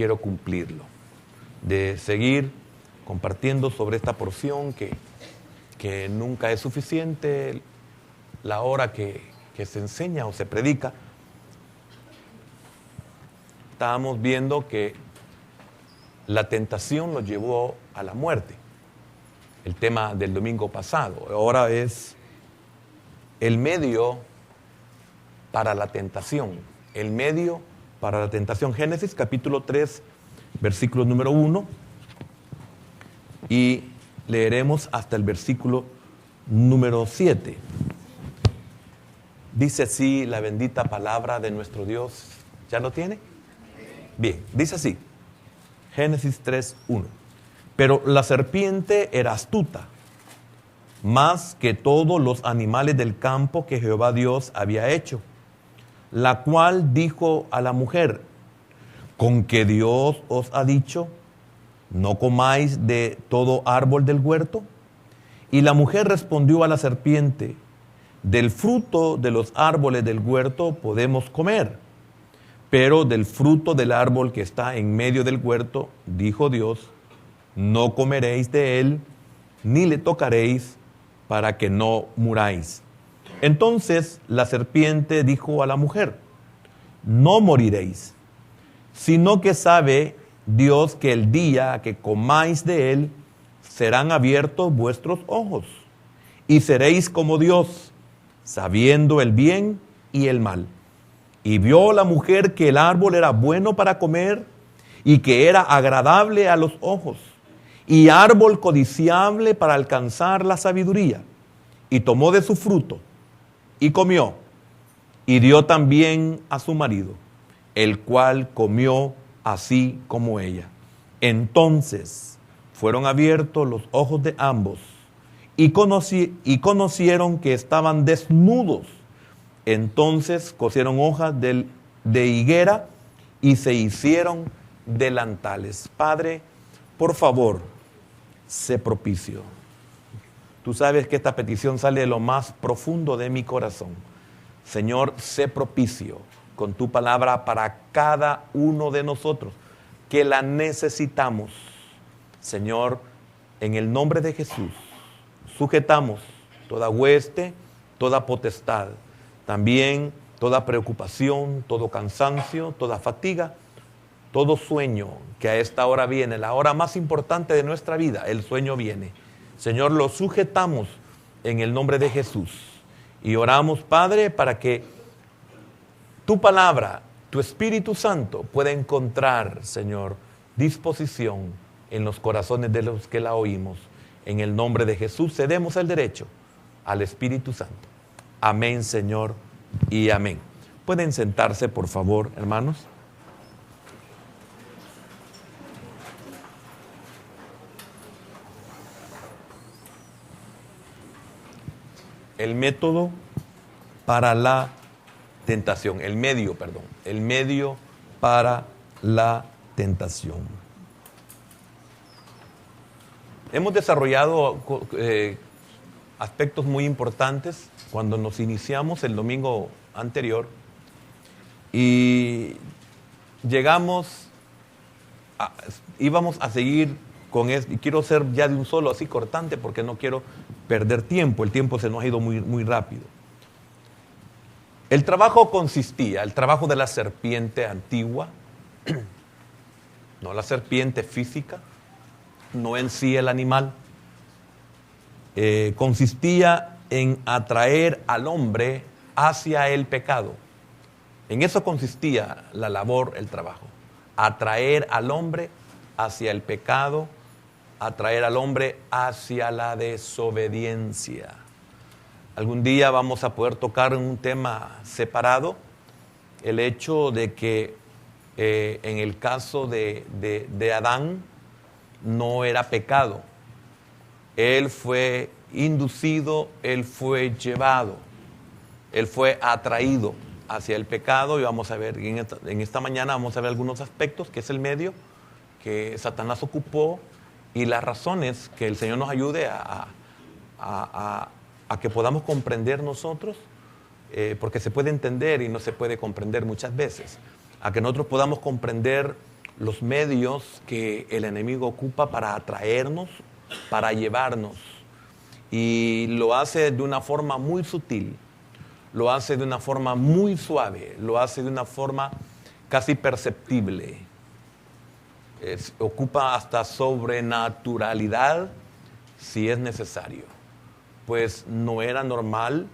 quiero cumplirlo, de seguir compartiendo sobre esta porción que nunca es suficiente la hora que se enseña o se predica. Estábamos viendo que la tentación nos llevó a la muerte, el tema del domingo pasado. Ahora es el medio para la tentación, el medio para la tentación. Génesis capítulo 3, versículo número 1, y leeremos hasta el versículo número 7. Dice así la bendita palabra de nuestro Dios. ¿Ya lo tiene? Bien, dice así, Génesis 3, 1. Pero la serpiente era astuta, más que todos los animales del campo que Jehová Dios había hecho, la cual dijo a la mujer: ¿con que Dios os ha dicho, no comáis de todo árbol del huerto? Y la mujer respondió a la serpiente: del fruto de los árboles del huerto podemos comer, pero del fruto del árbol que está en medio del huerto, dijo Dios, no comeréis de él, ni le tocaréis, para que no muráis. Entonces la serpiente dijo a la mujer: no moriréis, sino que sabe Dios que el día que comáis de él, serán abiertos vuestros ojos, y seréis como Dios, sabiendo el bien y el mal. Y vio la mujer que el árbol era bueno para comer, y que era agradable a los ojos, y árbol codiciable para alcanzar la sabiduría. Y tomó de su fruto, y comió, y dio también a su marido, el cual comió así como ella. Entonces fueron abiertos los ojos de ambos, y conocieron que estaban desnudos. Entonces cosieron hojas de higuera y se hicieron delantales. Padre, por favor, sé propicio. Tú sabes que esta petición sale de lo más profundo de mi corazón. Señor, sé propicio con tu palabra para cada uno de nosotros, que la necesitamos. Señor, en el nombre de Jesús, sujetamos toda hueste, toda potestad, también toda preocupación, todo cansancio, toda fatiga, todo sueño que a esta hora viene, la hora más importante de nuestra vida, el sueño viene. Señor, lo sujetamos en el nombre de Jesús y oramos, Padre, para que tu palabra, tu Espíritu Santo pueda encontrar, Señor, disposición en los corazones de los que la oímos. En el nombre de Jesús cedemos el derecho al Espíritu Santo. Amén, Señor, y amén. Pueden sentarse, por favor, hermanos. El método para la tentación, el medio para la tentación. Hemos desarrollado aspectos muy importantes cuando nos iniciamos el domingo anterior y íbamos a seguir con esto, y quiero ser ya de un solo así cortante porque no quiero perder tiempo, el tiempo se nos ha ido muy, muy rápido. El trabajo de la serpiente antigua, no la serpiente física, no en sí el animal, consistía en atraer al hombre hacia el pecado. En eso consistía la labor, el trabajo. Atraer al hombre hacia el pecado, atraer al hombre hacia la desobediencia. Algún día vamos a poder tocar un tema separado, el hecho de que en el caso de Adán no era pecado. Él fue inducido, él fue llevado, él fue atraído hacia el pecado, y vamos a ver en esta mañana vamos a ver algunos aspectos, que es el medio que Satanás ocupó y las razones que el Señor nos ayude a que podamos comprender nosotros, porque se puede entender y no se puede comprender muchas veces, a que nosotros podamos comprender los medios que el enemigo ocupa para atraernos, para llevarnos. Y lo hace de una forma muy sutil, lo hace de una forma muy suave, lo hace de una forma casi perceptible. Ocupa hasta sobrenaturalidad si es necesario. Pues no era normal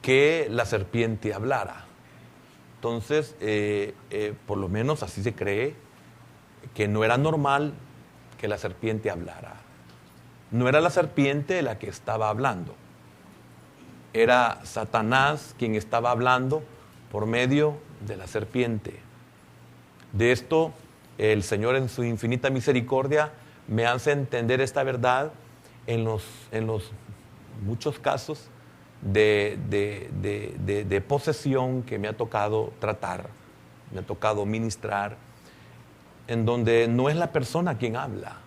que la serpiente hablara. Entonces, por lo menos así se cree, que no era normal que la serpiente hablara. No era la serpiente la que estaba hablando. Era Satanás quien estaba hablando por medio de la serpiente. De esto, el Señor en su infinita misericordia me hace entender esta verdad en los muchos casos de posesión que me ha tocado tratar, me ha tocado ministrar, en donde no es la persona quien habla.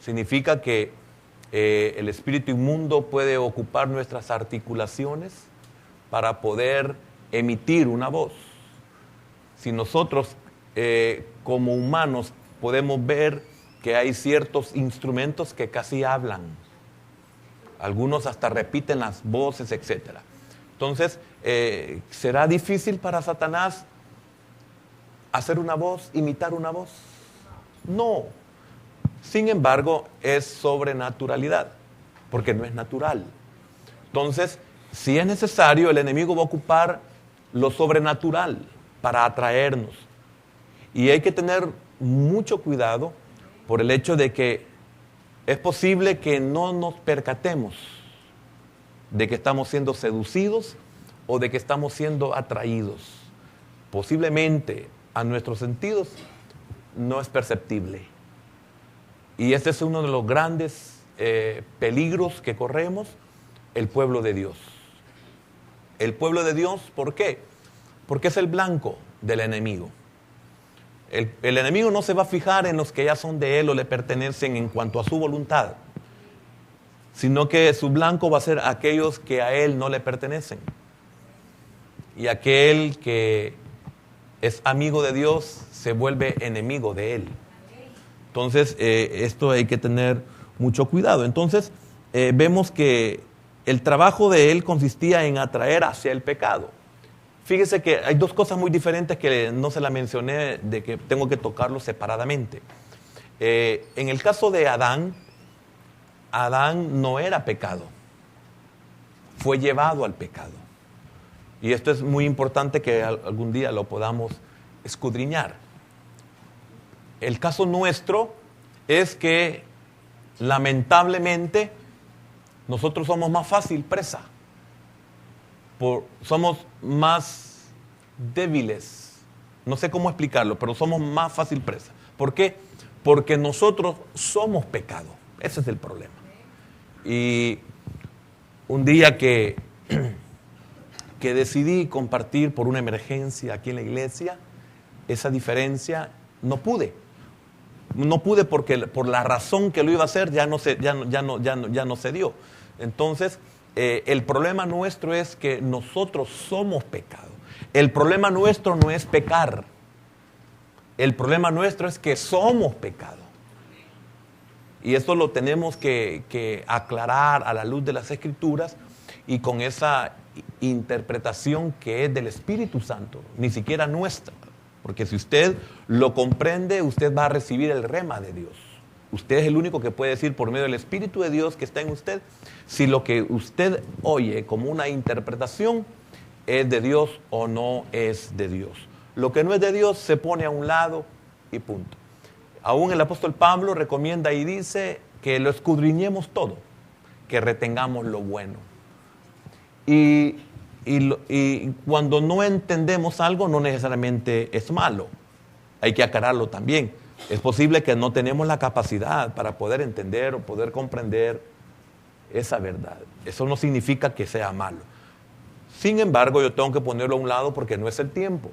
Significa que el espíritu inmundo puede ocupar nuestras articulaciones para poder emitir una voz. Si nosotros como humanos podemos ver que hay ciertos instrumentos que casi hablan, algunos hasta repiten las voces, etc. Entonces, ¿será difícil para Satanás hacer una voz, imitar una voz? No. Sin embargo, es sobrenaturalidad, porque no es natural. Entonces, si es necesario, el enemigo va a ocupar lo sobrenatural para atraernos. Y hay que tener mucho cuidado por el hecho de que es posible que no nos percatemos de que estamos siendo seducidos o de que estamos siendo atraídos. Posiblemente a nuestros sentidos no es perceptible. Y este es uno de los grandes peligros que corremos, el pueblo de Dios. El pueblo de Dios, ¿por qué? Porque es el blanco del enemigo. El enemigo no se va a fijar en los que ya son de él o le pertenecen en cuanto a su voluntad, sino que su blanco va a ser aquellos que a él no le pertenecen. Y aquel que es amigo de Dios se vuelve enemigo de él. Entonces, esto hay que tener mucho cuidado. Entonces, vemos que el trabajo de él consistía en atraer hacia el pecado. Fíjese que hay dos cosas muy diferentes que no se la mencioné, de que tengo que tocarlo separadamente. En el caso de Adán no era pecado, fue llevado al pecado. Y esto es muy importante que algún día lo podamos escudriñar. El caso nuestro es que lamentablemente nosotros somos más fácil presa. Somos más débiles. No sé cómo explicarlo, pero somos más fácil presa. ¿Por qué? Porque nosotros somos pecado. Ese es el problema. Y un día que decidí compartir por una emergencia aquí en la iglesia, esa diferencia no pude. No pude porque por la razón que lo iba a hacer ya no se dio. Entonces, el problema nuestro es que nosotros somos pecado. El problema nuestro no es pecar. El problema nuestro es que somos pecado. Y esto lo tenemos que aclarar a la luz de las Escrituras y con esa interpretación que es del Espíritu Santo, ni siquiera nuestra. Porque si usted lo comprende, usted va a recibir el rema de Dios. Usted es el único que puede decir por medio del Espíritu de Dios que está en usted, si lo que usted oye como una interpretación es de Dios o no es de Dios. Lo que no es de Dios se pone a un lado y punto. Aún el apóstol Pablo recomienda y dice que lo escudriñemos todo, que retengamos lo bueno. Y cuando no entendemos algo, no necesariamente es malo. Hay que aclararlo también. Es posible que no tenemos la capacidad para poder entender o poder comprender esa verdad. Eso no significa que sea malo. Sin embargo, yo tengo que ponerlo a un lado porque no es el tiempo.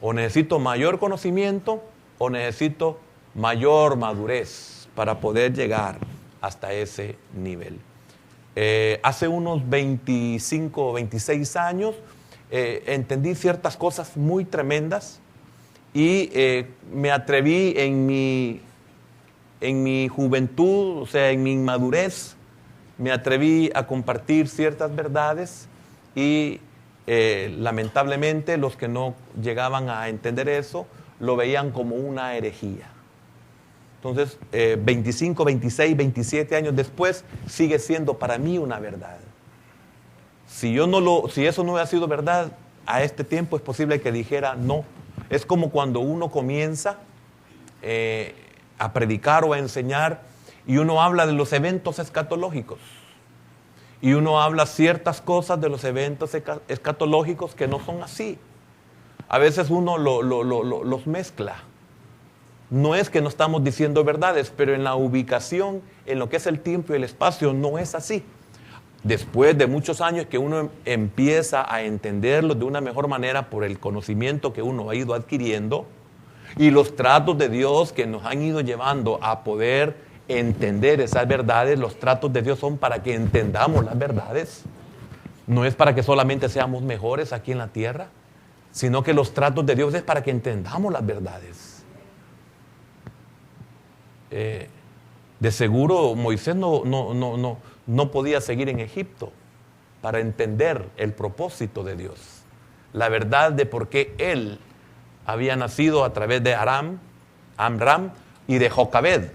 O necesito mayor conocimiento o necesito mayor madurez para poder llegar hasta ese nivel. Hace unos 25 o 26 años entendí ciertas cosas muy tremendas y me atreví en mi juventud, o sea, en mi inmadurez, me atreví a compartir ciertas verdades y lamentablemente los que no llegaban a entender eso lo veían como una herejía. Entonces, 25, 26, 27 años después, sigue siendo para mí una verdad. Si eso no hubiera sido verdad, a este tiempo es posible que dijera no. Es como cuando uno comienza a predicar o a enseñar y uno habla de los eventos escatológicos. Y uno habla ciertas cosas de los eventos escatológicos que no son así. A veces uno los mezcla. No es que no estamos diciendo verdades, pero en la ubicación, en lo que es el tiempo y el espacio, no es así. Después de muchos años que uno empieza a entenderlo de una mejor manera por el conocimiento que uno ha ido adquiriendo y los tratos de Dios que nos han ido llevando a poder entender esas verdades, los tratos de Dios son para que entendamos las verdades. No es para que solamente seamos mejores aquí en la tierra, sino que los tratos de Dios es para que entendamos las verdades. De seguro Moisés no podía seguir en Egipto para entender el propósito de Dios, la verdad de por qué él había nacido a través de Amram y de Jocabed.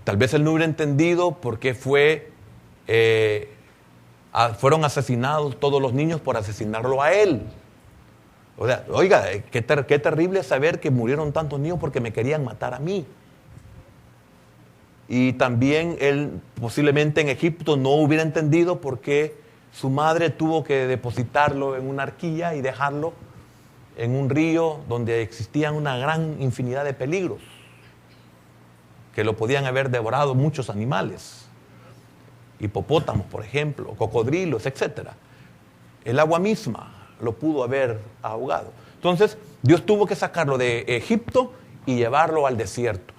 Tal vez él no hubiera entendido por qué fueron asesinados todos los niños por asesinarlo a él. O sea, oiga, qué terrible saber que murieron tantos niños porque me querían matar a mí. Y también él posiblemente en Egipto no hubiera entendido por qué su madre tuvo que depositarlo en una arquilla y dejarlo en un río donde existían una gran infinidad de peligros, que lo podían haber devorado muchos animales, hipopótamos, por ejemplo, cocodrilos, etc. El agua misma lo pudo haber ahogado. Entonces, Dios tuvo que sacarlo de Egipto y llevarlo al desierto.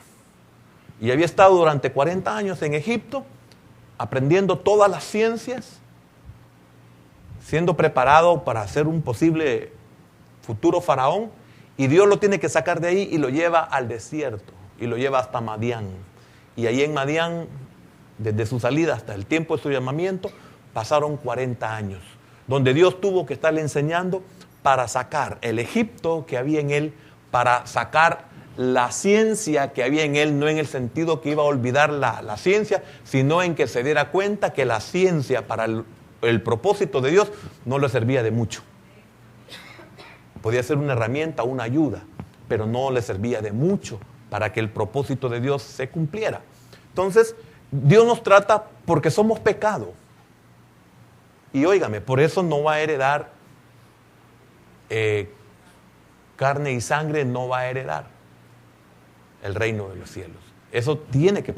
Y había estado durante 40 años en Egipto, aprendiendo todas las ciencias, siendo preparado para ser un posible futuro faraón, y Dios lo tiene que sacar de ahí y lo lleva al desierto, y lo lleva hasta Madián. Y ahí en Madián, desde su salida hasta el tiempo de su llamamiento, pasaron 40 años, donde Dios tuvo que estarle enseñando para sacar el Egipto que había en él, para sacar la ciencia que había en él, no en el sentido que iba a olvidar la ciencia, sino en que se diera cuenta que la ciencia para el propósito de Dios no le servía de mucho. Podía ser una herramienta, una ayuda, pero no le servía de mucho para que el propósito de Dios se cumpliera. Entonces, Dios nos trata porque somos pecado. Y óigame, por eso no va a heredar carne y sangre, no va a heredar el reino de los cielos. Eso tiene que...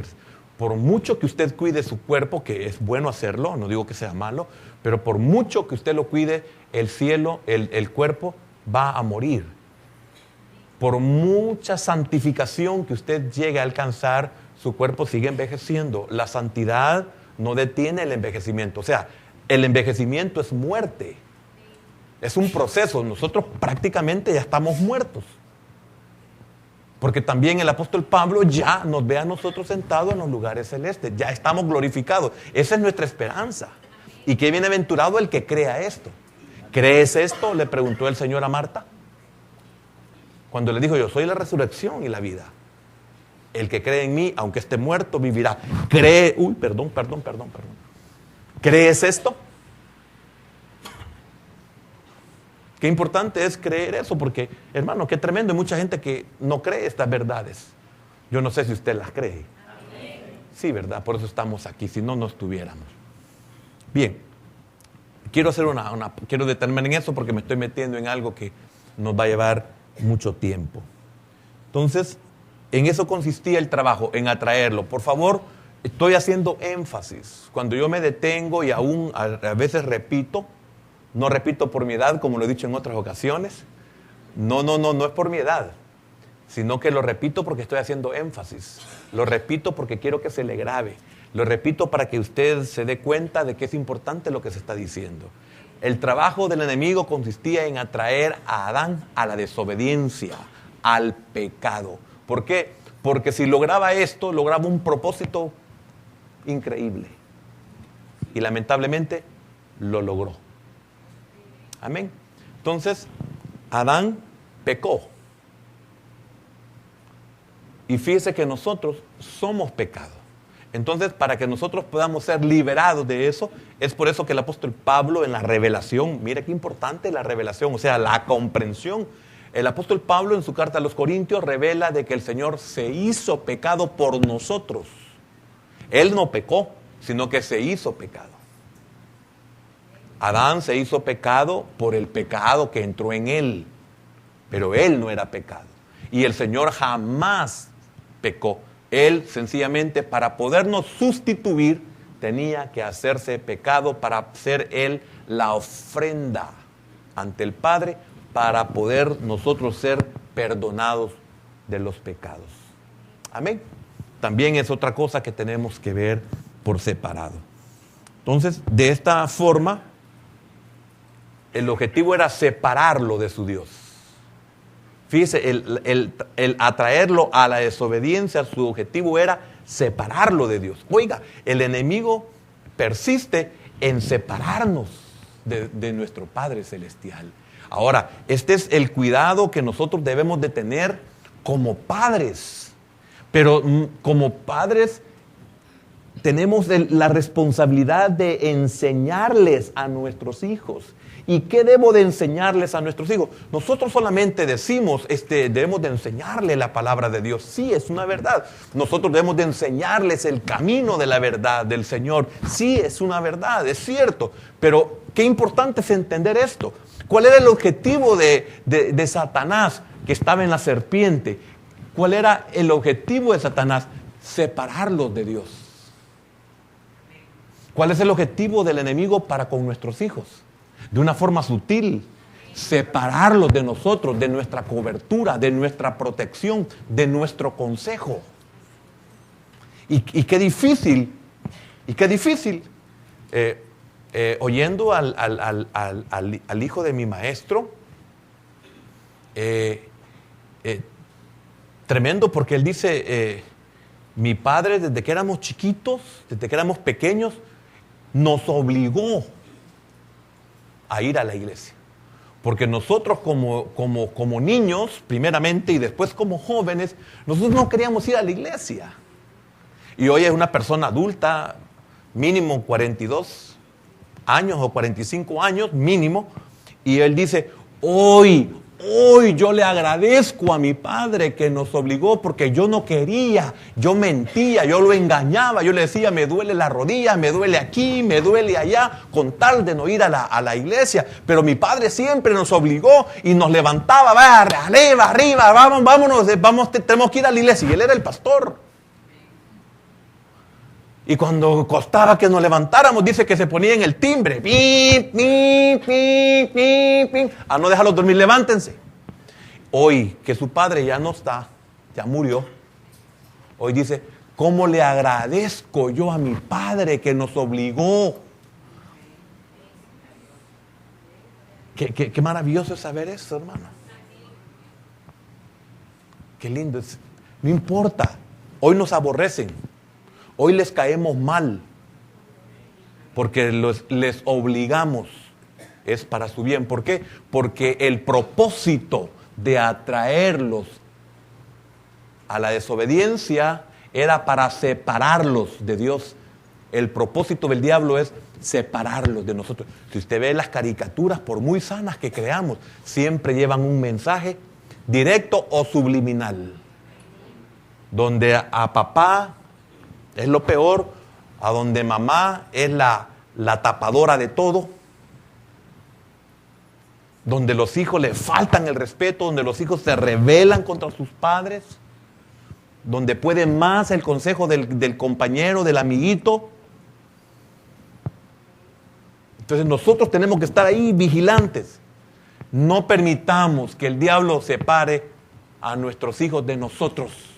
Por mucho que usted cuide su cuerpo, que es bueno hacerlo, no digo que sea malo, pero por mucho que usted lo cuide, el cielo, el cuerpo va a morir. Por mucha santificación que usted llegue a alcanzar, su cuerpo sigue envejeciendo. La santidad no detiene el envejecimiento. O sea, el envejecimiento es muerte. Es un proceso. Nosotros prácticamente ya estamos muertos. Porque también el apóstol Pablo ya nos ve a nosotros sentados en los lugares celestes. Ya estamos glorificados. Esa es nuestra esperanza. Y qué bienaventurado el que crea esto. ¿Crees esto?, le preguntó el Señor a Marta. Cuando le dijo, yo soy la resurrección y la vida. El que cree en mí, aunque esté muerto, vivirá. Perdón. ¿Crees esto? Qué importante es creer eso, porque, hermano, qué tremendo. Hay mucha gente que no cree estas verdades. Yo no sé si usted las cree. Sí, ¿verdad? Por eso estamos aquí, si no, no estuviéramos. Bien, quiero detenerme en eso porque me estoy metiendo en algo que nos va a llevar mucho tiempo. Entonces, en eso consistía el trabajo, en atraerlo. Por favor, estoy haciendo énfasis. Cuando yo me detengo y aún a veces repito, no repito por mi edad, como lo he dicho en otras ocasiones. No es por mi edad, sino que lo repito porque estoy haciendo énfasis. Lo repito porque quiero que se le grabe. Lo repito para que usted se dé cuenta de que es importante lo que se está diciendo. El trabajo del enemigo consistía en atraer a Adán a la desobediencia, al pecado. ¿Por qué? Porque si lograba esto, lograba un propósito increíble. Y lamentablemente lo logró. Amén. Entonces, Adán pecó. Y fíjese que nosotros somos pecado. Entonces, para que nosotros podamos ser liberados de eso, es por eso que el apóstol Pablo en la revelación, mire qué importante la revelación, o sea, la comprensión. El apóstol Pablo en su carta a los Corintios revela de que el Señor se hizo pecado por nosotros. Él no pecó, sino que se hizo pecado. Adán se hizo pecado por el pecado que entró en él, pero él no era pecado. Y el Señor jamás pecó. Él sencillamente, para podernos sustituir, tenía que hacerse pecado para ser Él la ofrenda ante el Padre, para poder nosotros ser perdonados de los pecados. Amén. También es otra cosa que tenemos que ver por separado. Entonces, de esta forma, el objetivo era separarlo de su Dios. Fíjese, el atraerlo a la desobediencia, su objetivo era separarlo de Dios. Oiga, el enemigo persiste en separarnos de nuestro Padre Celestial. Ahora, este es el cuidado que nosotros debemos de tener como padres. Pero como padres tenemos la responsabilidad de enseñarles a nuestros hijos. ¿Y qué debo de enseñarles a nuestros hijos? Nosotros solamente decimos, debemos de enseñarle la palabra de Dios. Sí, es una verdad. Nosotros debemos de enseñarles el camino de la verdad del Señor. Sí, es una verdad, es cierto. Pero qué importante es entender esto. ¿Cuál era el objetivo de Satanás que estaba en la serpiente? ¿Cuál era el objetivo de Satanás? Separarlos de Dios. ¿Cuál es el objetivo del enemigo para con nuestros hijos? De una forma sutil, separarlos de nosotros, de nuestra cobertura, de nuestra protección, de nuestro consejo. Y qué difícil, oyendo al hijo de mi maestro, tremendo, porque él dice, mi padre desde que éramos chiquitos, desde que éramos pequeños, nos obligó a ir a la iglesia. Porque nosotros como niños, primeramente, y después como jóvenes, nosotros no queríamos ir a la iglesia. Y hoy es una persona adulta, mínimo 42 años o 45 años, mínimo, y él dice, hoy yo le agradezco a mi padre que nos obligó, porque yo no quería, yo mentía, yo lo engañaba, yo le decía, me duele la rodilla, me duele aquí, me duele allá, con tal de no ir a la iglesia. Pero mi padre siempre nos obligó y nos levantaba, va arriba, vámonos, tenemos que ir a la iglesia. Y él era el pastor. Y cuando costaba que nos levantáramos, dice que se ponía en el timbre. Pim, pim, pim, pim, pim. A no dejarlos dormir, levántense. Hoy, que su padre ya no está, ya murió. Hoy dice, ¿cómo le agradezco yo a mi padre que nos obligó? Qué maravilloso es saber eso, hermano. Qué lindo es. No importa, hoy nos aborrecen. Hoy les caemos mal, porque les obligamos, es para su bien. ¿Por qué? Porque el propósito de atraerlos a la desobediencia era para separarlos de Dios. El propósito del diablo es separarlos de nosotros. Si usted ve las caricaturas, por muy sanas que creamos, siempre llevan un mensaje directo o subliminal, donde a papá es lo peor, a donde mamá es la tapadora de todo, donde los hijos le faltan el respeto, donde los hijos se rebelan contra sus padres, donde puede más el consejo del compañero, del amiguito. Entonces nosotros tenemos que estar ahí vigilantes. No permitamos que el diablo separe a nuestros hijos de nosotros.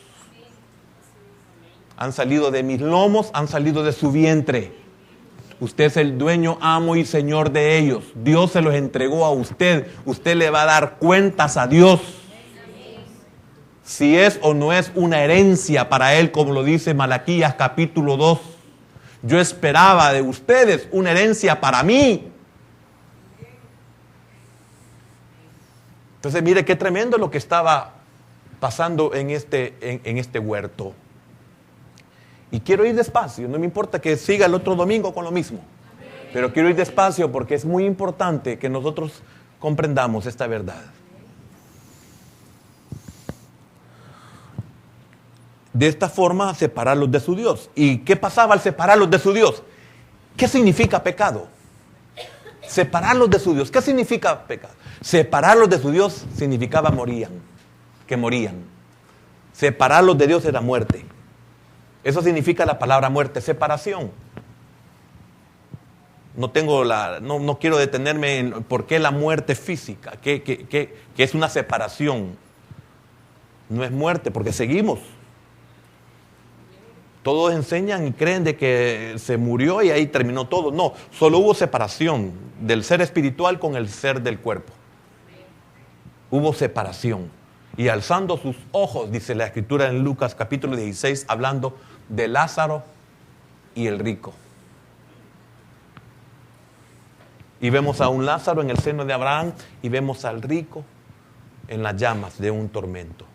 Han salido de mis lomos, han salido de su vientre. Usted es el dueño, amo y señor de ellos. Dios se los entregó a usted. Usted le va a dar cuentas a Dios. Si es o no es una herencia para Él, como lo dice Malaquías capítulo 2. Yo esperaba de ustedes una herencia para mí. Entonces, mire qué tremendo lo que estaba pasando en este huerto. Y quiero ir despacio, no me importa que siga el otro domingo con lo mismo. Pero quiero ir despacio porque es muy importante que nosotros comprendamos esta verdad. De esta forma, separarlos de su Dios. ¿Y qué pasaba al separarlos de su Dios? ¿Qué significa pecado? Separarlos de su Dios. ¿Qué significa pecado? Separarlos de su Dios significaba que morían. Separarlos de Dios era muerte. Eso significa la palabra muerte, separación. No quiero detenerme en por qué la muerte física, que es una separación. No es muerte, porque seguimos. Todos enseñan y creen de que se murió y ahí terminó todo. No, solo hubo separación del ser espiritual con el ser del cuerpo. Hubo separación. Y alzando sus ojos, dice la Escritura en Lucas capítulo 16, hablando de Lázaro y el rico. Y vemos a un Lázaro en el seno de Abraham y vemos al rico en las llamas de un tormento.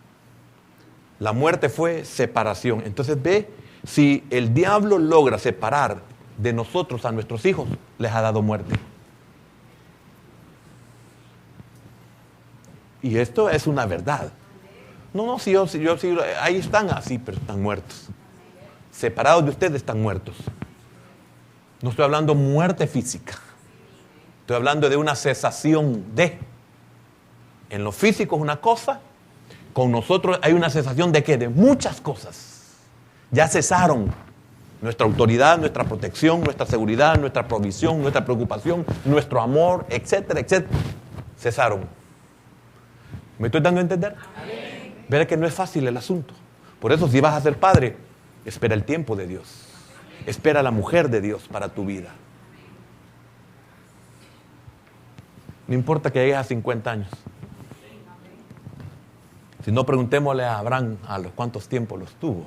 La muerte fue separación. Entonces ve, si el diablo logra separar de nosotros a nuestros hijos, les ha dado muerte. Y esto es una verdad. Si yo, ahí están así, pero están muertos. Separados de ustedes están muertos. No estoy hablando muerte física. Estoy hablando de una cesación de. En lo físico es una cosa. Con nosotros hay una cesación de ¿qué? De muchas cosas. Ya cesaron. Nuestra autoridad, nuestra protección, nuestra seguridad, nuestra provisión, nuestra preocupación, nuestro amor, etcétera, etcétera. Cesaron. ¿Me estoy dando a entender? Verá que no es fácil el asunto. Por eso, si vas a ser padre, espera el tiempo de Dios. Espera la mujer de Dios para tu vida. No importa que llegues a 50 años. Si no, preguntémosle a Abraham a los cuántos tiempos los tuvo.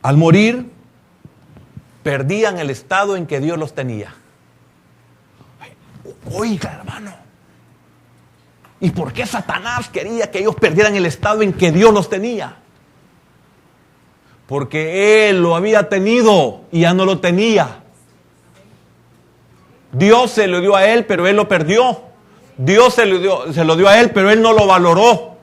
Al morir, perdían el estado en que Dios los tenía. Oiga, hermano. ¿Y por qué Satanás quería que ellos perdieran el estado en que Dios los tenía? Porque él lo había tenido y ya no lo tenía. Dios se lo dio a él, pero él lo perdió. Dios se lo dio a él, pero él no lo valoró.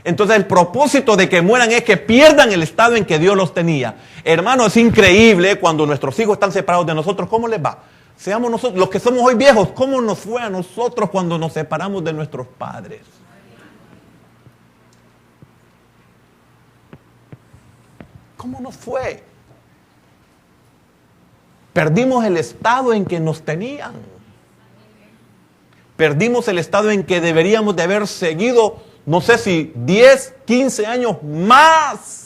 Entonces el propósito de que mueran es que pierdan el estado en que Dios los tenía. Hermano, es increíble cuando nuestros hijos están separados de nosotros. ¿Cómo les va? Seamos nosotros, los que somos hoy viejos, ¿cómo nos fue a nosotros cuando nos separamos de nuestros padres? ¿Cómo nos fue? Perdimos el estado en que nos tenían. Perdimos el estado en que deberíamos de haber seguido, no sé si 10, 15 años más.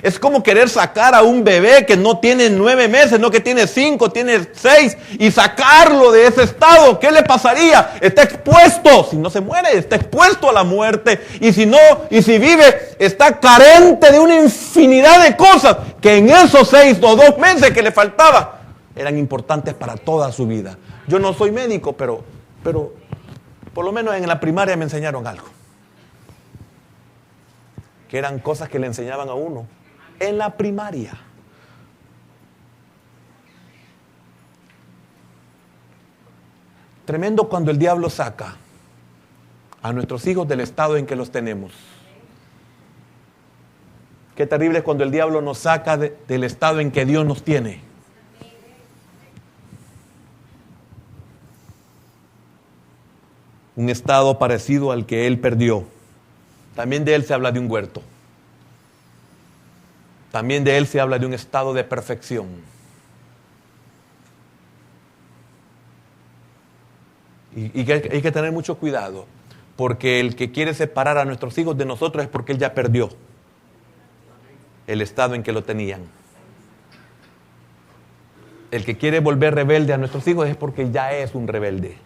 Es como querer sacar a un bebé que no tiene 9 meses, no que tiene 5, tiene 6, y sacarlo de ese estado. ¿Qué le pasaría? Está expuesto, si no se muere, está expuesto a la muerte. Y si no, y si vive, está carente de una infinidad de cosas que en esos 6 o 2 meses que le faltaba eran importantes para toda su vida. Yo no soy médico, pero por lo menos en la primaria me enseñaron algo. Que eran cosas que le enseñaban a uno en la primaria. Tremendo cuando el diablo saca a nuestros hijos del estado en que los tenemos. Qué terrible es cuando el diablo nos saca del estado en que Dios nos tiene. Un estado parecido al que él perdió. También de él se habla de un huerto. También de él se habla de un estado de perfección. Y que hay que tener mucho cuidado, porque el que quiere separar a nuestros hijos de nosotros es porque él ya perdió el estado en que lo tenían. El que quiere volver rebelde a nuestros hijos es porque ya es un rebelde.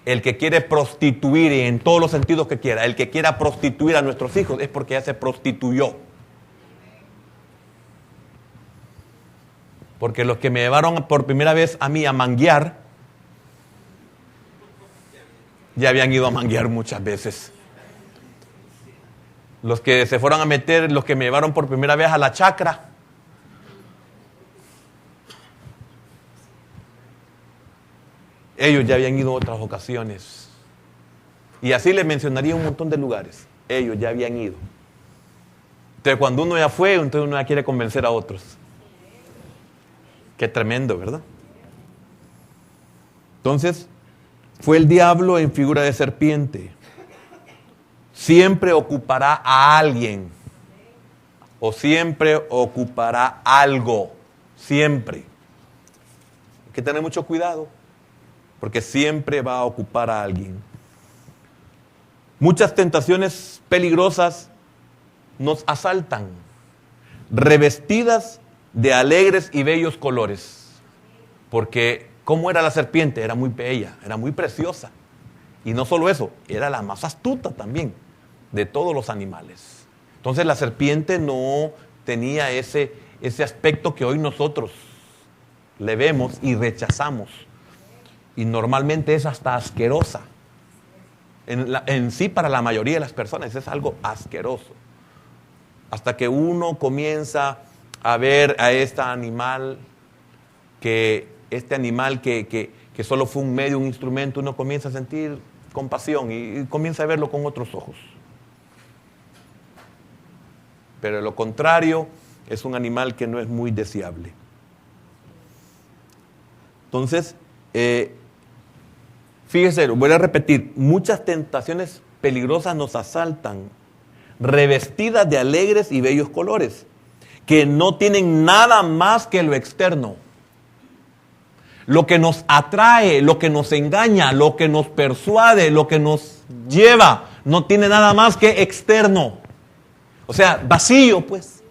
El que quiere prostituir en todos los sentidos que quiera, el que quiera prostituir a nuestros hijos es porque ya se prostituyó. Porque los que me llevaron por primera vez a mí a manguear, ya habían ido a manguear muchas veces. Los que se fueron a meter, los que me llevaron por primera vez a la chacra, ellos ya habían ido a otras ocasiones. Y así les mencionaría un montón de lugares. Ellos ya habían ido. Entonces cuando uno ya fue, entonces uno ya quiere convencer a otros. Qué tremendo, ¿verdad? Entonces, fue el diablo en figura de serpiente. Siempre ocupará a alguien. O siempre ocupará algo. Siempre. Hay que tener mucho cuidado. Porque siempre va a ocupar a alguien. Muchas tentaciones peligrosas nos asaltan, revestidas de alegres y bellos colores. Porque, ¿cómo era la serpiente? Era muy bella, era muy preciosa. Y no solo eso, era la más astuta también de todos los animales. Entonces la serpiente no tenía ese aspecto que hoy nosotros le vemos y rechazamos. Y normalmente es hasta asquerosa. En sí, para la mayoría de las personas es algo asqueroso. Hasta que uno comienza a ver a este animal que solo fue un medio, un instrumento, uno comienza a sentir compasión y comienza a verlo con otros ojos. Pero lo contrario es un animal que no es muy deseable. Entonces, fíjese, voy a repetir, muchas tentaciones peligrosas nos asaltan, revestidas de alegres y bellos colores, que no tienen nada más que lo externo. Lo que nos atrae, lo que nos engaña, lo que nos persuade, lo que nos lleva, no tiene nada más que externo. O sea, vacío, pues.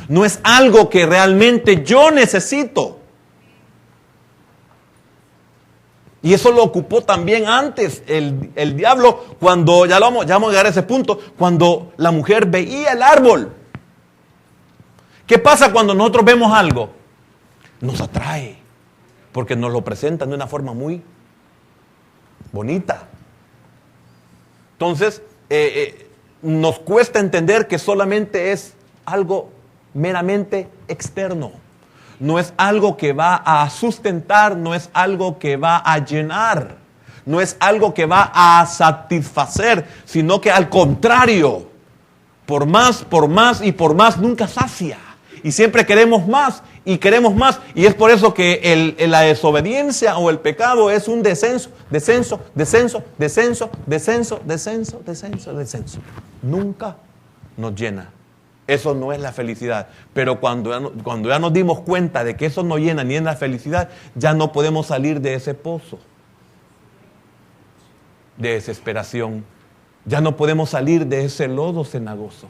No es algo que realmente yo necesito. Y eso lo ocupó también antes el diablo, cuando, ya vamos a llegar a ese punto, cuando la mujer veía el árbol. ¿Qué pasa cuando nosotros vemos algo? Nos atrae, porque nos lo presentan de una forma muy bonita. Entonces, nos cuesta entender que solamente es algo meramente externo. No es algo que va a sustentar, no es algo que va a llenar, no es algo que va a satisfacer, sino que al contrario, por más y por más nunca sacia. Y siempre queremos más y queremos más. Y es por eso que la desobediencia o el pecado es un descenso. Nunca nos llena. Eso no es la felicidad. Pero cuando ya nos dimos cuenta de que eso no llena ni es la felicidad, ya no podemos salir de ese pozo de desesperación. Ya no podemos salir de ese lodo cenagoso.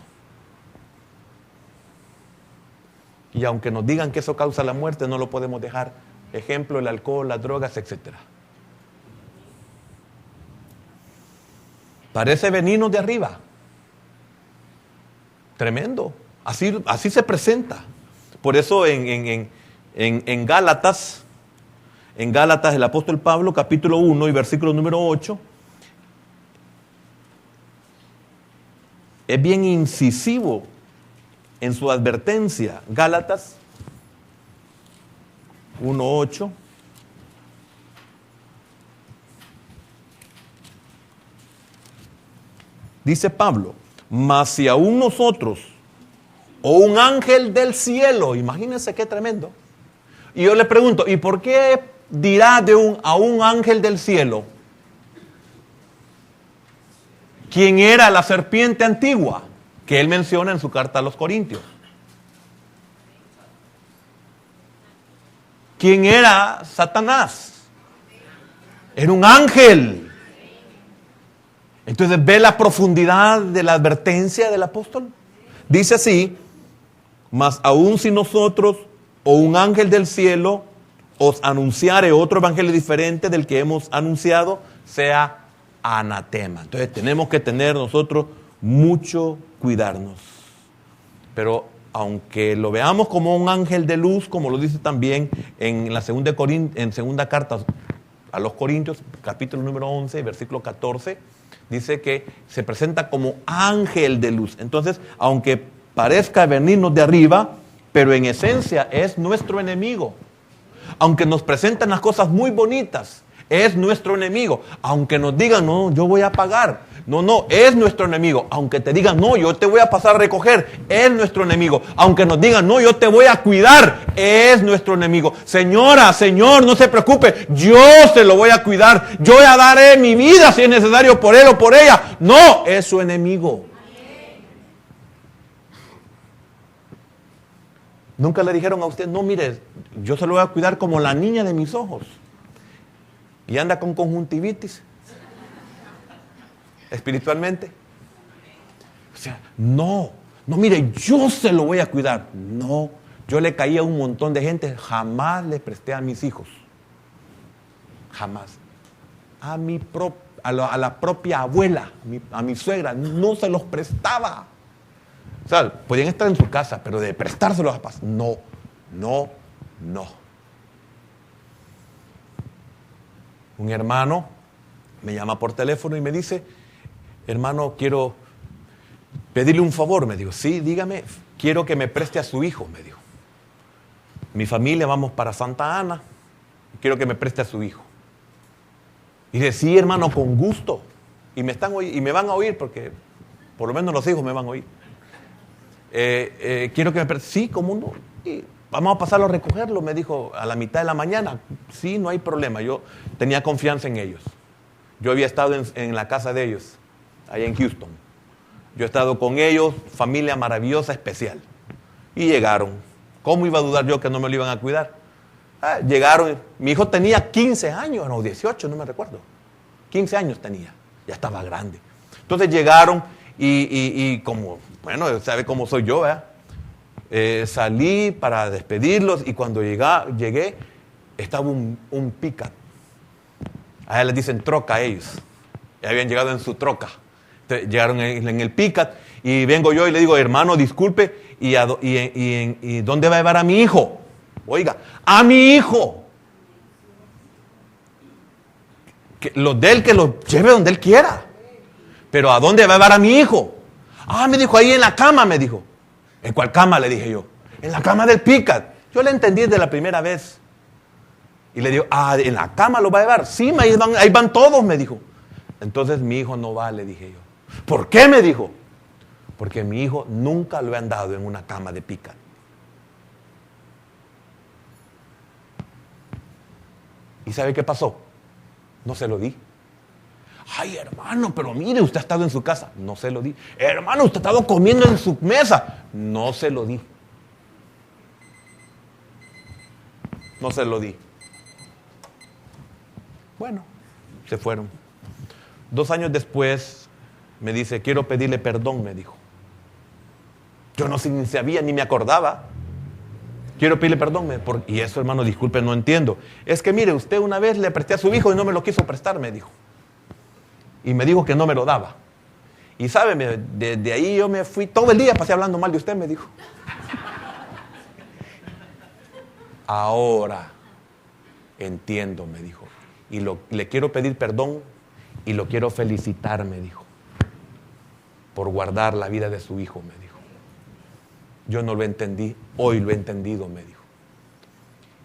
Y aunque nos digan que eso causa la muerte, no lo podemos dejar. Ejemplo, el alcohol, las drogas, etc. Parece venirnos de arriba. Tremendo. Así se presenta. Por eso en Gálatas, el apóstol Pablo, capítulo 1 y versículo número 8, es bien incisivo en su advertencia. Gálatas 1:8. Dice Pablo: mas si aún nosotros o un ángel del cielo, imagínense qué tremendo. Y yo le pregunto, ¿y por qué dirá a un ángel del cielo? ¿Quién era la serpiente antigua que él menciona en su carta a los Corintios? ¿Quién era Satanás? Era un ángel. Entonces, ¿ve la profundidad de la advertencia del apóstol? Dice así: mas aún si nosotros o un ángel del cielo os anunciare otro evangelio diferente del que hemos anunciado, sea anatema. Entonces tenemos que tener nosotros mucho cuidarnos. Pero aunque lo veamos como un ángel de luz, como lo dice también en la segunda carta a los Corintios, capítulo número 11, versículo 14, dice que se presenta como ángel de luz. Entonces, aunque parezca venirnos de arriba, pero en esencia es nuestro enemigo. Aunque nos presentan las cosas muy bonitas, es nuestro enemigo. Aunque nos digan, no, yo voy a pagar. No, es nuestro enemigo. Aunque te digan, no, yo te voy a pasar a recoger, es nuestro enemigo. Aunque nos digan, no, yo te voy a cuidar, es nuestro enemigo. Señora, señor, no se preocupe, yo se lo voy a cuidar. Yo daré mi vida si es necesario por él o por ella. No, es su enemigo. Nunca le dijeron a usted, no, mire, yo se lo voy a cuidar como la niña de mis ojos. Y anda con conjuntivitis. Espiritualmente. O sea, no, mire, yo se lo voy a cuidar. No, yo le caía a un montón de gente, jamás le presté a mis hijos. Jamás. A la propia abuela, a mi suegra, no se los prestaba. O sea, podían estar en su casa, pero de prestárselos a paz, no. Un hermano me llama por teléfono y me dice, hermano, quiero pedirle un favor. Me dijo, sí, dígame, quiero que me preste a su hijo, me dijo. Mi familia vamos para Santa Ana, quiero que me preste a su hijo. Y le sí, hermano, con gusto. Y me van a oír porque por lo menos los hijos me van a oír. Quiero que me preste. Sí, ¿cómo no? Y vamos a pasarlo a recogerlo, me dijo, a la mitad de la mañana. Sí, no hay problema. Yo tenía confianza en ellos. Yo había estado en la casa de ellos, allá en Houston. Yo he estado con ellos, familia maravillosa, especial. Y llegaron. ¿Cómo iba a dudar yo que no me lo iban a cuidar? Llegaron. Mi hijo tenía 15 años, no, 18, no me recuerdo. 15 años tenía. Ya estaba grande. Entonces llegaron y como, bueno, sabe cómo soy yo, ¿verdad? Salí para despedirlos y cuando llegué estaba un pickup. A ellos les dicen troca a ellos. Ya habían llegado en su troca. Entonces, llegaron en el pickup y vengo yo y le digo, hermano, disculpe, ¿y dónde va a llevar a mi hijo? Oiga, a mi hijo. Que los lleve donde él quiera. Pero ¿a dónde va a llevar a mi hijo? Me dijo, ahí en la cama, me dijo. ¿En cuál cama? Le dije yo. En la cama del pickup. Yo le entendí desde la primera vez. Y le digo, ¿en la cama lo va a llevar? Sí, ahí van todos, me dijo. Entonces mi hijo no va, le dije yo. ¿Por qué? Me dijo. Porque mi hijo nunca lo he andado en una cama de pickup. ¿Y sabe qué pasó? No se lo di. Ay, hermano, pero mire, usted ha estado en su casa. No se lo di. Hermano, usted ha estado comiendo en su mesa. No se lo di. No se lo di. Bueno, se fueron. 2 años después me dice, quiero pedirle perdón, me dijo. Yo no sabía ni me acordaba. Quiero pedirle perdón. Y eso, hermano, disculpe, no entiendo. Es que mire, usted una vez le presté a su hijo y no me lo quiso prestar, me dijo. Y me dijo que no me lo daba. Y sabe, desde ahí yo me fui, todo el día pasé hablando mal de usted, me dijo. Ahora entiendo, me dijo. Y le quiero pedir perdón y lo quiero felicitar, me dijo. Por guardar la vida de su hijo, me dijo. Yo no lo entendí, hoy lo he entendido, me dijo.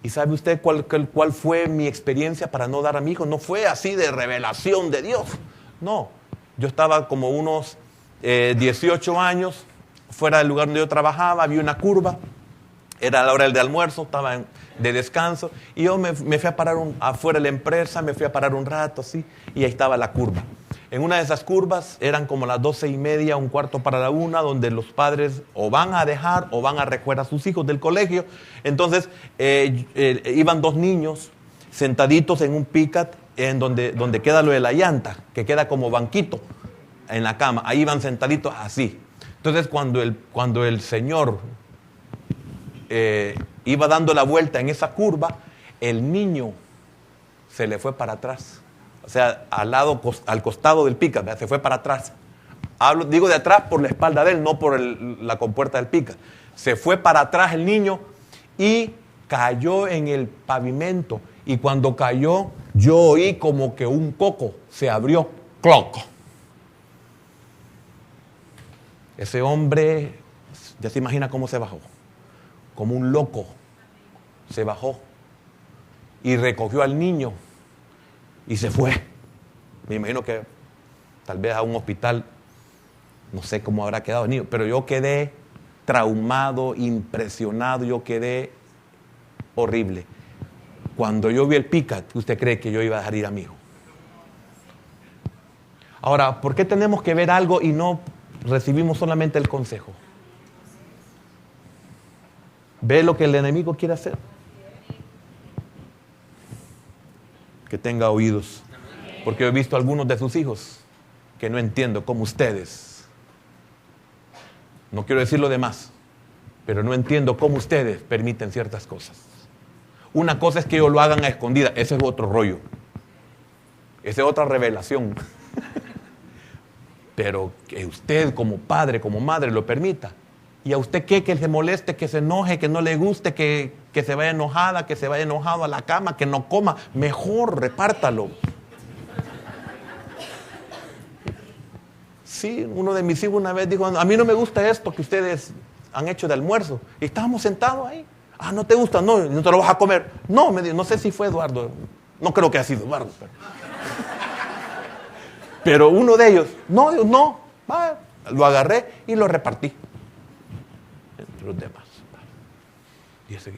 ¿Y sabe usted cuál fue mi experiencia para no dar a mi hijo? No fue así de revelación de Dios. No, yo estaba como unos 18 años, fuera del lugar donde yo trabajaba, había una curva, era la hora del almuerzo, estaba de descanso, y yo me fui a parar afuera de la empresa, me fui a parar un rato así, y ahí estaba la curva. En una de esas curvas eran como las 12:30, 1:45, donde los padres o van a dejar o van a recoger a sus hijos del colegio. Entonces iban 2 niños sentaditos en un pickup en donde queda lo de la llanta, que queda como banquito en la cama. Ahí iban sentaditos así. Entonces cuando el señor iba dando la vuelta en esa curva, el niño se le fue para atrás. O sea, al costado del pica, se fue para atrás. Digo de atrás por la espalda de él, no por la compuerta del pica. Se fue para atrás el niño y cayó en el pavimento. Y cuando cayó, yo oí como que un coco se abrió. ¡Cloc! Ese hombre, ya se imagina cómo se bajó. Como un loco se bajó y recogió al niño y se fue. Me imagino que tal vez a un hospital, no sé cómo habrá quedado el niño, pero yo quedé traumado, impresionado, yo quedé horrible. Cuando yo vi el pica, ¿usted cree que yo iba a dejar ir a mi hijo? Ahora, ¿por qué tenemos que ver algo y no recibimos solamente el consejo? ¿Ve lo que el enemigo quiere hacer? Que tenga oídos. Porque he visto a algunos de sus hijos que no entiendo, como ustedes. No quiero decir lo demás, pero no entiendo cómo ustedes permiten ciertas cosas. Una cosa es que ellos lo hagan a escondidas, ese es otro rollo. Esa es otra revelación. Pero que usted como padre, como madre lo permita. ¿Y a usted qué? Que se moleste, que se enoje, que no le guste, que se vaya enojada, que se vaya enojado a la cama, que no coma. Mejor repártalo. Sí, uno de mis hijos una vez dijo, a mí no me gusta esto que ustedes han hecho de almuerzo. Y estábamos sentados ahí. Ah, ¿no te gusta? No, ¿no te lo vas a comer? No, me dijo, no sé si fue Eduardo. No creo que haya sido Eduardo. Pero uno de ellos, no, lo agarré y lo repartí entre los demás.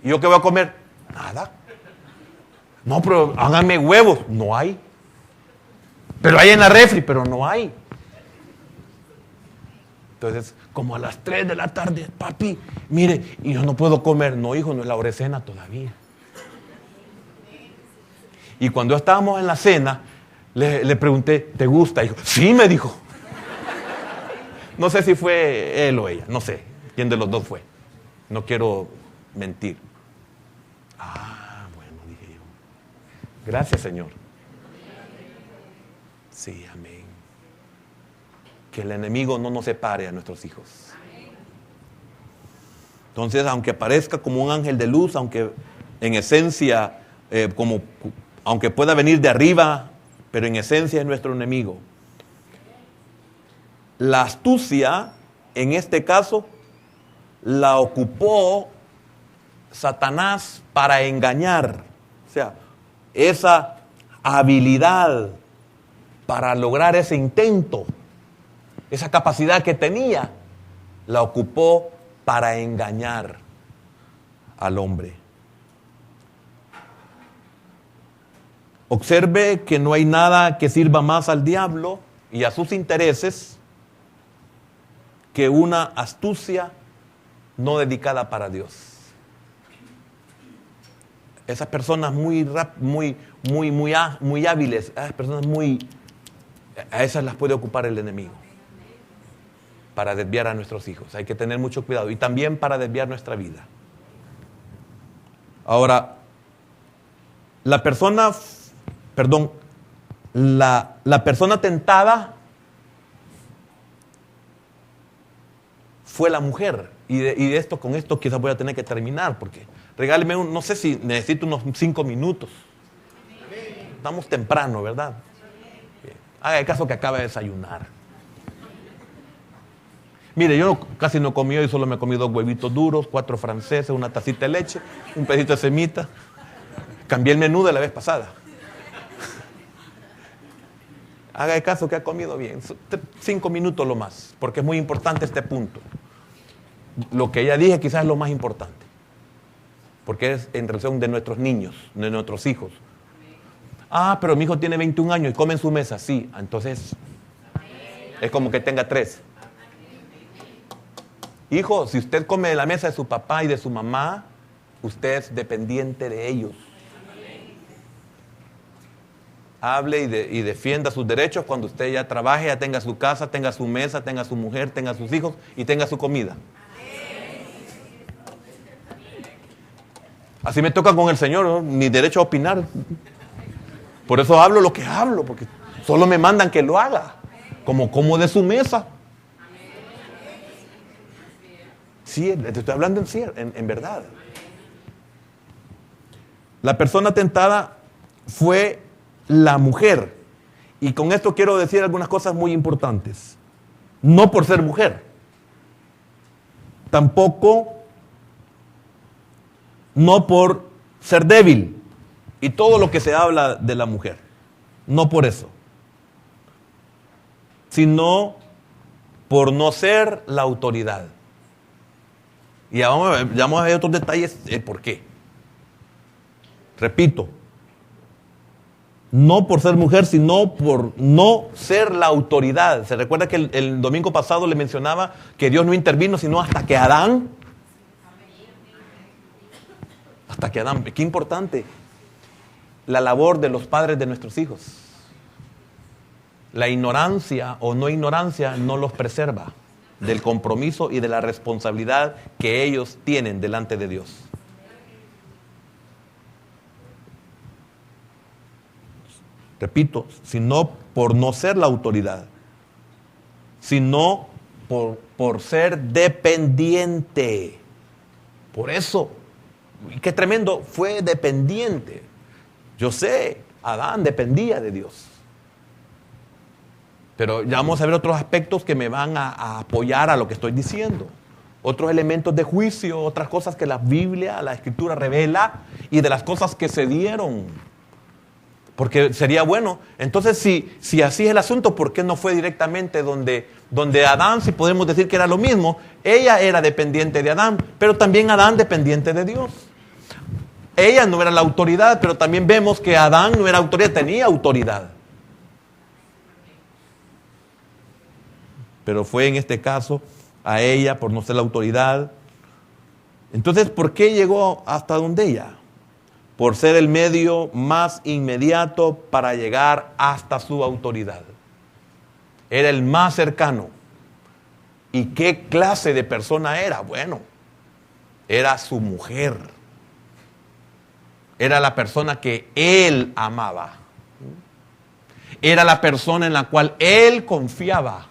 ¿Y yo qué voy a comer? Nada. No, pero háganme huevos. No hay. Pero hay en la refri, pero no hay. Entonces, como a las 3 de la tarde, papi, mire, y yo no puedo comer. No, hijo, no es la hora de cena todavía. Y cuando estábamos en la cena, le pregunté, ¿te gusta? Dijo, sí, me dijo. No sé si fue él o ella, no sé quién de los dos fue. No quiero mentir. Ah, bueno, dije yo. Gracias, Señor. Sí, amén. Que el enemigo no nos separe a nuestros hijos. Entonces, aunque parezca como un ángel de luz, aunque en esencia, aunque pueda venir de arriba, pero en esencia es nuestro enemigo. La astucia, en este caso, la ocupó Satanás para engañar. O sea, esa habilidad para lograr ese intento, esa capacidad que tenía, la ocupó para engañar al hombre. Observe que no hay nada que sirva más al diablo y a sus intereses que una astucia no dedicada para Dios. Esas personas muy hábiles, esas personas a esas las puede ocupar el enemigo para desviar a nuestros hijos. Hay que tener mucho cuidado y también para desviar nuestra vida. Ahora, la persona tentada fue la mujer. Y con esto quizás voy a tener que terminar, porque regáleme, no sé si necesito unos 5 minutos. Estamos temprano, ¿verdad? Haga el caso que acaba de desayunar. Mire, yo casi no comí hoy, solo me comí 2 huevitos duros, 4 franceses, una tacita de leche, un pedacito de semita. Cambié el menú de la vez pasada. Haga el caso que ha comido bien. 5 minutos lo más, porque es muy importante este punto. Lo que ya dije quizás es lo más importante, porque es en relación de nuestros niños, de nuestros hijos. Ah, pero mi hijo tiene 21 años y come en su mesa. Sí, entonces es como que tenga 3. Hijo, si usted come en la mesa de su papá y de su mamá, usted es dependiente de ellos. Hable y defienda sus derechos cuando usted ya trabaje, ya tenga su casa, tenga su mesa, tenga su mujer, tenga sus hijos y tenga su comida. Así me toca con el Señor, ¿no? Ni derecho a opinar. Por eso hablo lo que hablo, porque solo me mandan que lo haga, como de su mesa. Sí, te estoy hablando en verdad. La persona tentada fue la mujer. Y con esto quiero decir algunas cosas muy importantes. No por ser mujer. Tampoco no por ser débil. Y todo lo que se habla de la mujer. No por eso. Sino por no ser la autoridad. Y ya vamos a ver otros detalles el por qué. Repito. No por ser mujer, sino por no ser la autoridad. Se recuerda que el domingo pasado le mencionaba que Dios no intervino, sino hasta que Adán. Hasta que Adán. Qué importante. La labor de los padres de nuestros hijos. La ignorancia o no ignorancia no los preserva del compromiso y de la responsabilidad que ellos tienen delante de Dios. Repito, sino por no ser la autoridad, sino por ser dependiente. Por eso, qué tremendo, fue dependiente. Yo sé, Adán dependía de Dios. Pero ya vamos a ver otros aspectos que me van a apoyar a lo que estoy diciendo. Otros elementos de juicio, otras cosas que la Biblia, la Escritura revela y de las cosas que se dieron. Porque sería bueno. Entonces, si así es el asunto, ¿por qué no fue directamente donde Adán, si podemos decir que era lo mismo? Ella era dependiente de Adán, pero también Adán dependiente de Dios. Ella no era la autoridad, pero también vemos que Adán no era autoridad, tenía autoridad. Pero fue en este caso a ella por no ser la autoridad. Entonces, ¿por qué llegó hasta donde ella? Por ser el medio más inmediato para llegar hasta su autoridad. Era el más cercano. ¿Y qué clase de persona era? Bueno, era su mujer. Era la persona que él amaba. Era la persona en la cual él confiaba.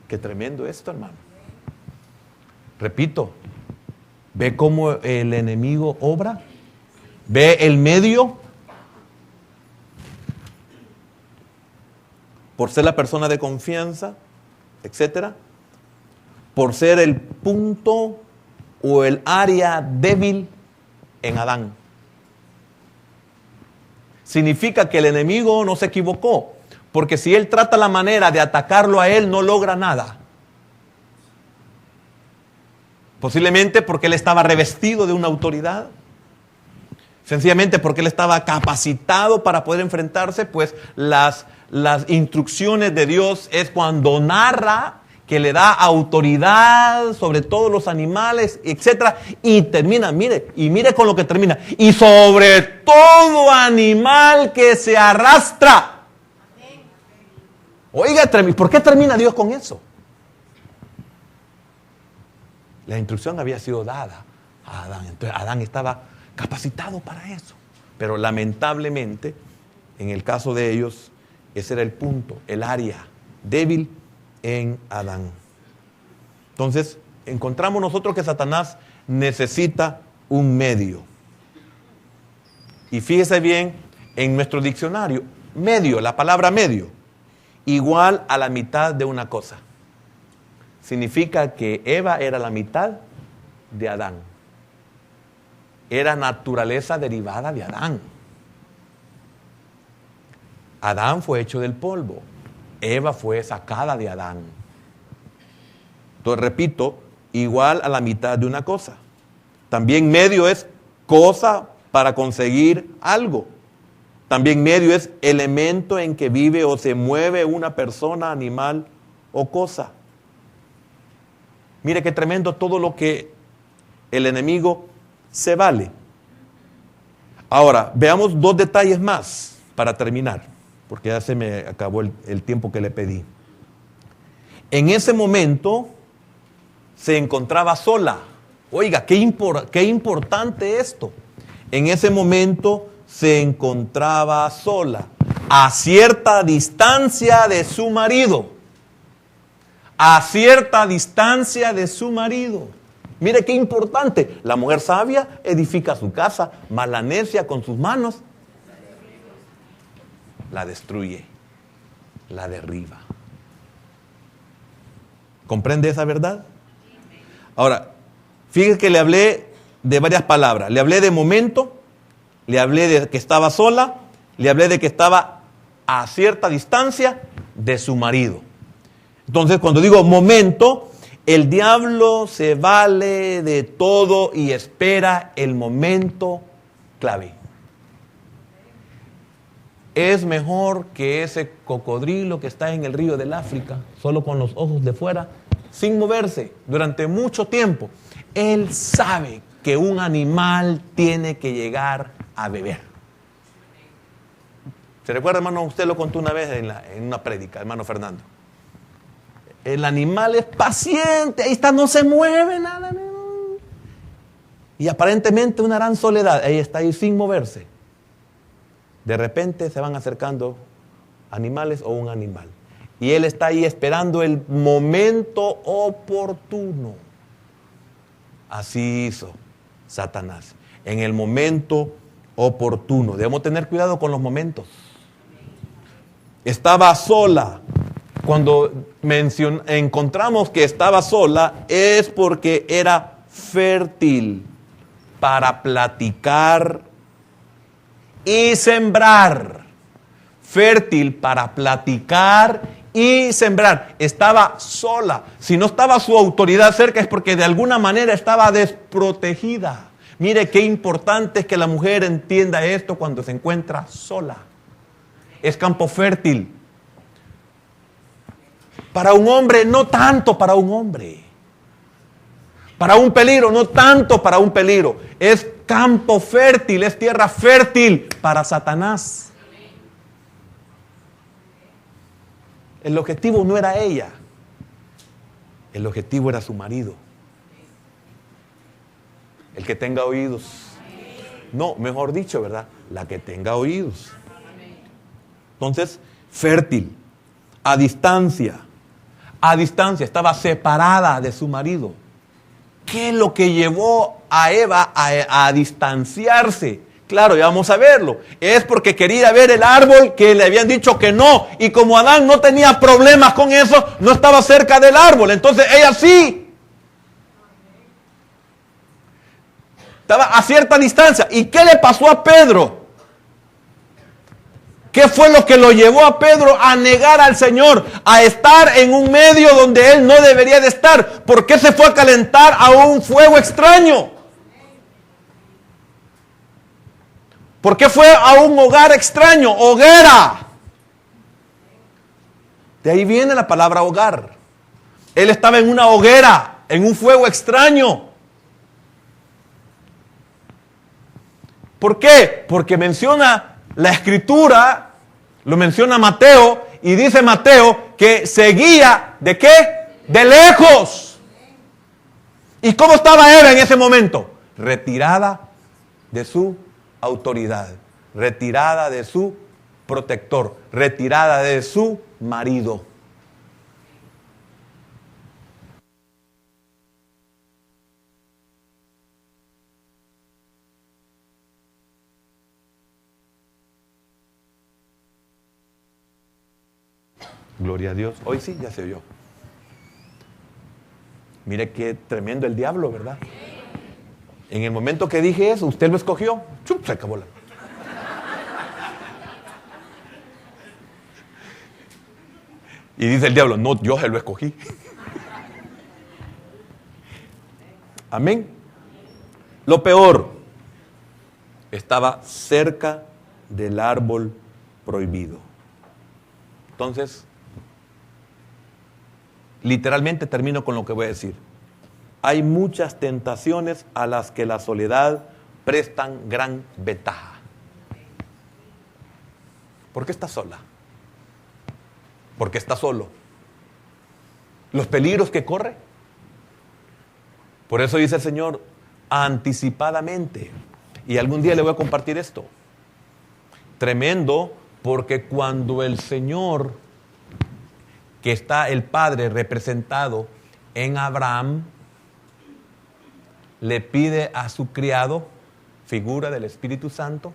Qué tremendo esto, hermano. Repito, ¿ve cómo el enemigo obra? ¿Ve el medio? Por ser la persona de confianza, etcétera. Por ser el punto o el área débil en Adán. Significa que el enemigo no se equivocó. Porque si él trata la manera de atacarlo a él, no logra nada. Posiblemente porque él estaba revestido de una autoridad. Sencillamente porque él estaba capacitado para poder enfrentarse, pues las instrucciones de Dios es cuando narra que le da autoridad sobre todos los animales, etc. Y termina, mire con lo que termina. Y sobre todo animal que se arrastra. Oiga, ¿por qué termina Dios con eso? La instrucción había sido dada a Adán. Entonces Adán estaba capacitado para eso. Pero lamentablemente, en el caso de ellos, ese era el punto, el área débil en Adán. Entonces, encontramos nosotros que Satanás necesita un medio. Y fíjese bien, en nuestro diccionario, medio, la palabra medio, igual a la mitad de una cosa. Significa que Eva era la mitad de Adán. Era naturaleza derivada de Adán. Adán fue hecho del polvo. Eva fue sacada de Adán. Entonces, repito, igual a la mitad de una cosa. También medio es cosa para conseguir algo. También medio es elemento en que vive o se mueve una persona, animal o cosa. Mire qué tremendo todo lo que el enemigo se vale. Ahora, veamos dos detalles más para terminar, porque ya se me acabó el tiempo que le pedí. En ese momento, se encontraba sola. Oiga, qué importante esto. En ese momento se encontraba sola, a cierta distancia de su marido. A cierta distancia de su marido. Mire qué importante. La mujer sabia edifica su casa, mas la necia con sus manos la destruye, la derriba. ¿Comprende esa verdad? Ahora, fíjese que le hablé de varias palabras. Le hablé de momento, le hablé de que estaba sola, le hablé de que estaba a cierta distancia de su marido. Entonces, cuando digo momento, el diablo se vale de todo y espera el momento clave. Es mejor que ese cocodrilo que está en el río del África, solo con los ojos de fuera, sin moverse durante mucho tiempo. Él sabe que un animal tiene que llegar a beber. ¿Se recuerda, hermano? Usted lo contó una vez en una prédica, hermano Fernando. El animal es paciente, ahí está, no se mueve nada. Y aparentemente una gran soledad, ahí está, ahí sin moverse. De repente se van acercando animales o un animal. Y él está ahí esperando el momento oportuno. Así hizo Satanás. En el momento oportuno. Debemos tener cuidado con los momentos. Estaba sola. Cuando encontramos que estaba sola es porque era fértil para platicar y sembrar. Fértil para platicar y sembrar. Estaba sola. Si no estaba su autoridad cerca es porque de alguna manera estaba desprotegida. Mire qué importante es que la mujer entienda esto cuando se encuentra sola. Es campo fértil. Para un hombre, no tanto para un hombre. Para un peligro, no tanto para un peligro. Es campo fértil, es tierra fértil para Satanás. El objetivo no era ella. El objetivo era su marido. El que tenga oídos. No, mejor dicho, ¿verdad? La que tenga oídos. Entonces, fértil, a distancia. A distancia, estaba separada de su marido. ¿Qué es lo que llevó a Eva a distanciarse? Claro, ya vamos a verlo. Es porque quería ver el árbol que le habían dicho que no. Y como Adán no tenía problemas con eso, no estaba cerca del árbol. Entonces ella sí. Estaba a cierta distancia. ¿Y qué le pasó a Pedro? ¿Qué fue lo que lo llevó a Pedro a negar al Señor? A estar en un medio donde él no debería de estar. ¿Por qué se fue a calentar a un fuego extraño? ¿Por qué fue a un hogar extraño? Hoguera. De ahí viene la palabra hogar. Él estaba en una hoguera, en un fuego extraño. ¿Por qué? Porque menciona la escritura, lo menciona Mateo, y dice Mateo que seguía, ¿de qué? De lejos. ¿Y cómo estaba Eva en ese momento? Retirada de su autoridad, retirada de su protector, retirada de su marido. Gloria a Dios. Hoy sí, ya se oyó. Mire qué tremendo el diablo, ¿verdad? En el momento que dije eso, usted lo escogió. ¡Chup! Se acabó la... Y dice el diablo, no, yo se lo escogí. Amén. Lo peor, estaba cerca del árbol prohibido. Entonces, literalmente termino con lo que voy a decir. Hay muchas tentaciones a las que la soledad prestan gran ventaja. ¿Por qué estás sola? Porque estás solo. Los peligros que corre, Por eso dice el Señor, anticipadamente. Y algún día le voy a compartir esto. Tremendo, porque cuando el Señor, que está el Padre representado en Abraham, le pide a su criado, figura del Espíritu Santo,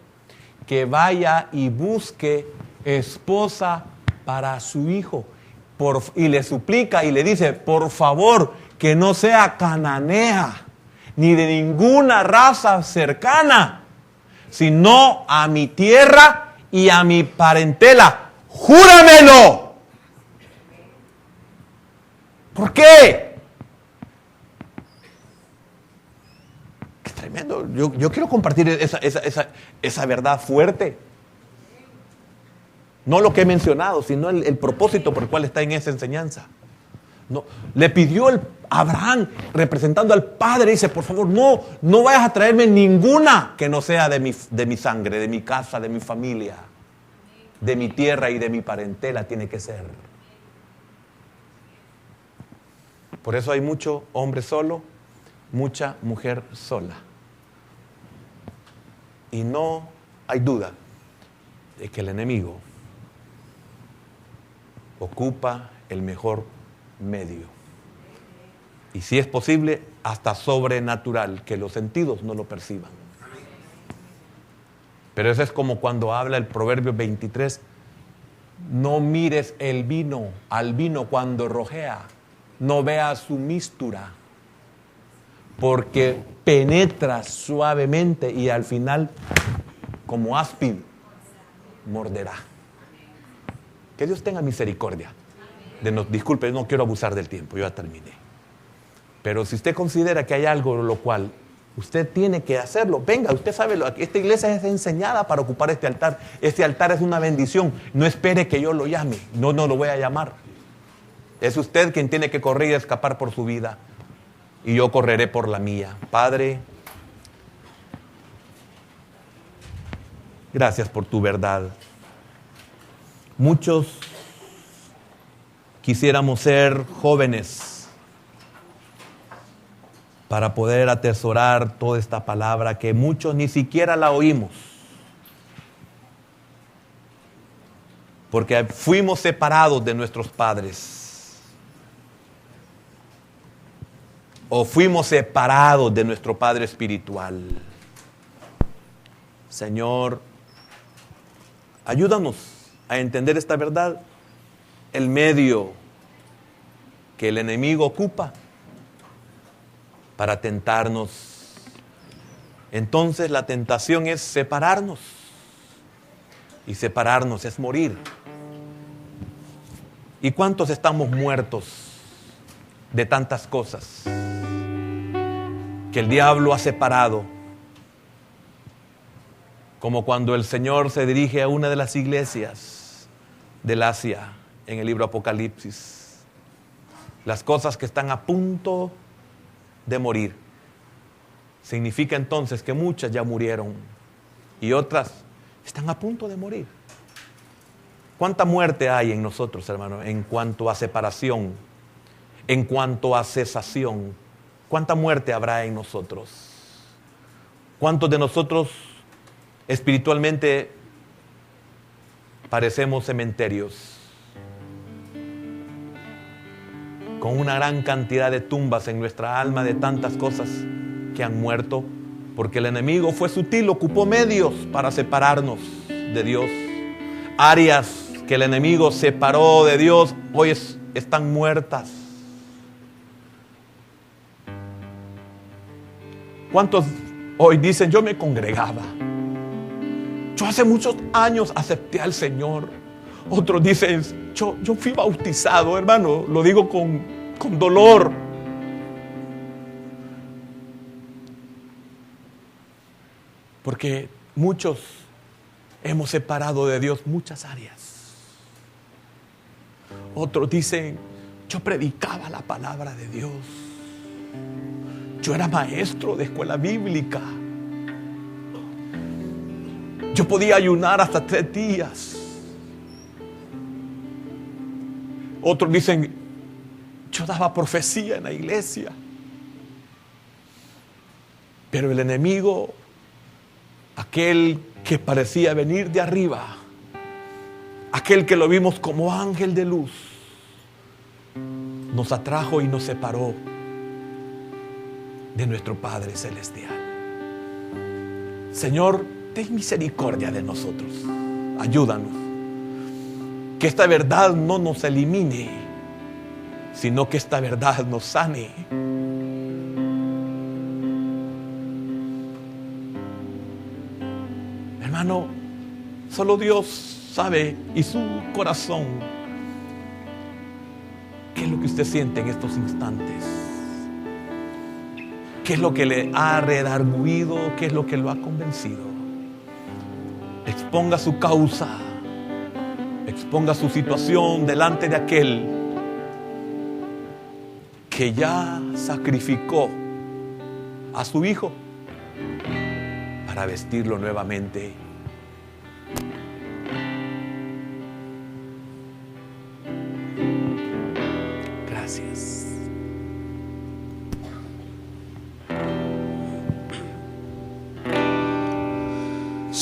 que vaya y busque esposa para su hijo. Y le suplica y le dice, por favor, que no sea cananea, ni de ninguna raza cercana, sino a mi tierra y a mi parentela. ¡Júramelo! ¿Por qué? Qué tremendo. Yo quiero compartir esa verdad fuerte. No lo que he mencionado, sino el propósito por el cual está en esa enseñanza. No, le pidió a Abraham, representando al Padre, dice, por favor, no vayas a traerme ninguna que no sea de mi sangre, de mi casa, de mi familia, de mi tierra y de mi parentela tiene que ser. Por eso hay mucho hombre solo, mucha mujer sola. Y no hay duda de que el enemigo ocupa el mejor medio. Y si es posible, hasta sobrenatural, que los sentidos no lo perciban. Pero eso es como cuando habla el Proverbio 23, no mires al vino cuando rojea, no veas su místura, porque penetra suavemente y al final, como áspid, morderá. Que Dios tenga misericordia. Disculpe, no quiero abusar del tiempo, yo ya terminé. Pero si usted considera que hay algo lo cual usted tiene que hacerlo, venga, usted sabe, esta iglesia es enseñada para ocupar este altar. Este altar es una bendición. No espere que yo lo llame, no lo voy a llamar. Es usted quien tiene que correr y escapar por su vida. Y yo correré por la mía. Padre, gracias por tu verdad. Muchos quisiéramos ser jóvenes para poder atesorar toda esta palabra que muchos ni siquiera la oímos. Porque fuimos separados de nuestros padres. O fuimos separados de nuestro Padre espiritual. Señor, ayúdanos a entender esta verdad. El medio que el enemigo ocupa para tentarnos. Entonces la tentación es separarnos. Y separarnos es morir. ¿Y cuántos estamos muertos de tantas cosas que el diablo ha separado? Como cuando el Señor se dirige a una de las iglesias del Asia en el libro Apocalipsis. Las cosas que están a punto de morir. Significa entonces que muchas ya murieron y otras están a punto de morir. ¿Cuánta muerte hay en nosotros, hermano, en cuanto a separación, en cuanto a cesación? ¿Cuánta muerte habrá en nosotros? ¿Cuántos de nosotros espiritualmente parecemos cementerios con una gran cantidad de tumbas en nuestra alma de tantas cosas que han muerto? Porque el enemigo fue sutil, ocupó medios para separarnos de Dios. Áreas que el enemigo separó de Dios hoy están muertas. ¿Cuántos hoy dicen, yo me congregaba? Yo hace muchos años acepté al Señor. Otros dicen, yo fui bautizado, hermano, lo digo con dolor. Porque muchos hemos separado de Dios muchas áreas. Otros dicen, yo predicaba la palabra de Dios. Yo era maestro de escuela bíblica. Yo podía ayunar hasta 3 días. Otros dicen, yo daba profecía en la iglesia. Pero el enemigo, aquel que parecía venir de arriba, aquel que lo vimos como ángel de luz, nos atrajo y nos separó de nuestro Padre Celestial. Señor, ten misericordia de nosotros. Ayúdanos. Que esta verdad no nos elimine, sino que esta verdad nos sane. Hermano, solo Dios sabe, y su corazón, qué es lo que usted siente en estos instantes. ¿Qué es lo que le ha redarguido? ¿Qué es lo que lo ha convencido? Exponga su causa, exponga su situación delante de aquel que ya sacrificó a su hijo para vestirlo nuevamente. Gracias.